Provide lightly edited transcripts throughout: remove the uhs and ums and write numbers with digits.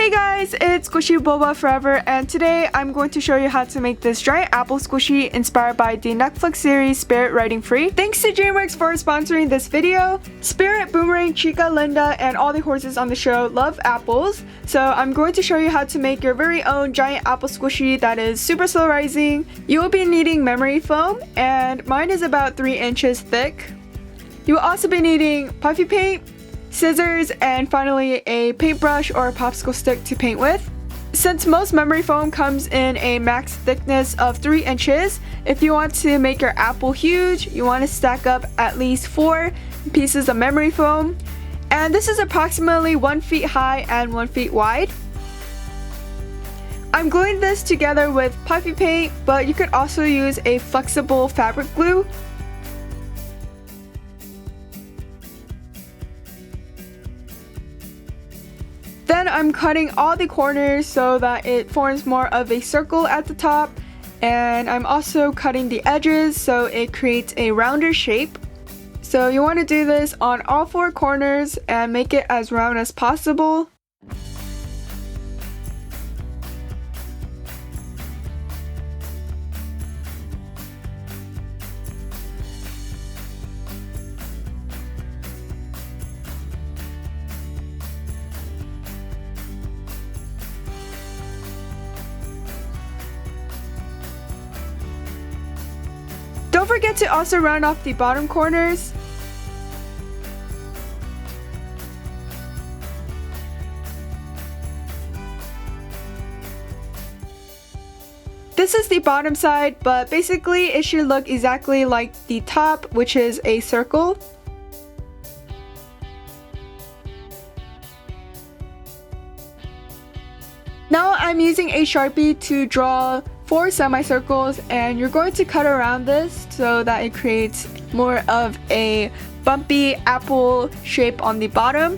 Hey guys, it's Squishy Boba Forever, and today I'm going to show you how to make this giant apple squishy inspired by the Netflix series Spirit Riding Free. Thanks to DreamWorks for sponsoring this video. Spirit, Boomerang, Chica, Linda, and all the horses on the show love apples, so I'm going to show you how to make your very own giant apple squishy that is super slow rising. You will be needing memory foam, and mine is about 3 inches thick. You will also be needing puffy paint, scissors, and finally a paintbrush or a popsicle stick to paint with. Since most memory foam comes in a max thickness of 3 inches, if you want to make your apple huge, you want to stack up at least 4 pieces of memory foam. And this is approximately 1 feet high and 1 feet wide. I'm gluing this together with puffy paint, but you could also use a flexible fabric glue. Then I'm cutting all the corners so that it forms more of a circle at the top, and I'm also cutting the edges so it creates a rounder shape. So you want to do this on all 4 corners and make it as round as possible. Don't forget to also round off the bottom corners. This is the bottom side, but basically it should look exactly like the top, which is a circle. Now I'm using a Sharpie to draw 4 semicircles, and you're going to cut around this so that it creates more of a bumpy apple shape on the bottom.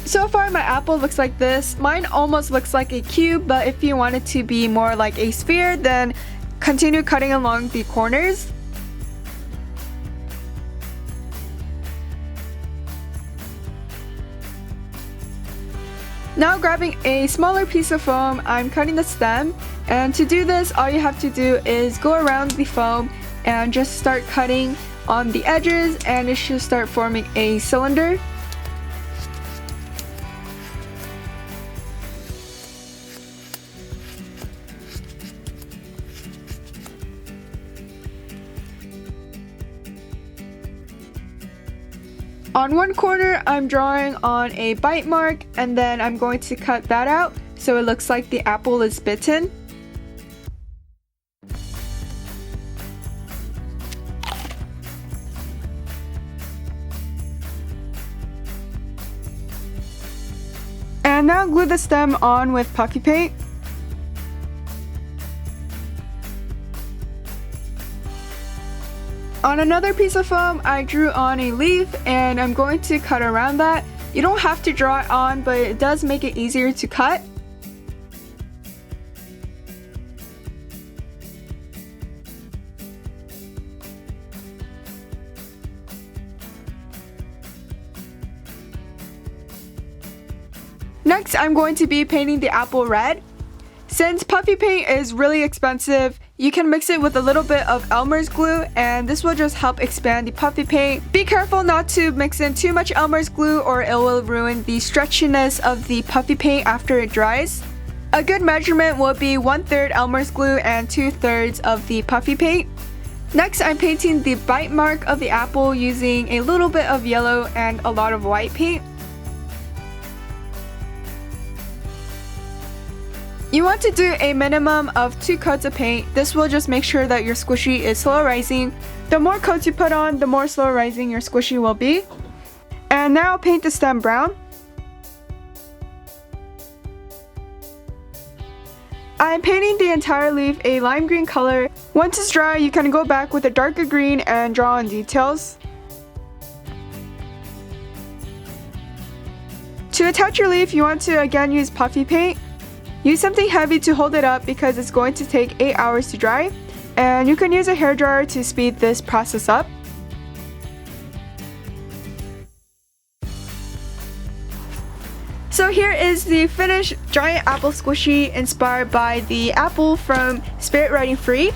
So far my apple looks like this. Mine almost looks like a cube, but if you want it to be more like a sphere, then continue cutting along the corners. Now grabbing a smaller piece of foam, I'm cutting the stem, and to do this all you have to do is go around the foam and just start cutting on the edges, and it should start forming a cylinder. On one corner, I'm drawing on a bite mark, and then I'm going to cut that out so it looks like the apple is bitten. And now glue the stem on with puffy paint. On another piece of foam, I drew on a leaf, and I'm going to cut around that. You don't have to draw it on, but it does make it easier to cut. Next, I'm going to be painting the apple red. Since puffy paint is really expensive, you can mix it with a little bit of Elmer's glue, and this will just help expand the puffy paint. Be careful not to mix in too much Elmer's glue or it will ruin the stretchiness of the puffy paint after it dries. A good measurement will be 1/3 Elmer's glue and 2/3 of the puffy paint. Next, I'm painting the bite mark of the apple using a little bit of yellow and a lot of white paint. You want to do a minimum of 2 coats of paint. This will just make sure that your squishy is slow rising. The more coats you put on, the more slow rising your squishy will be. And now paint the stem brown. I'm painting the entire leaf a lime green color. Once it's dry, you can go back with a darker green and draw on details. To attach your leaf, you want to again use puffy paint. Use something heavy to hold it up because it's going to take 8 hours to dry. and you can use a hairdryer to speed this process up. So here is the finished giant apple squishy inspired by the apple from Spirit Riding Free.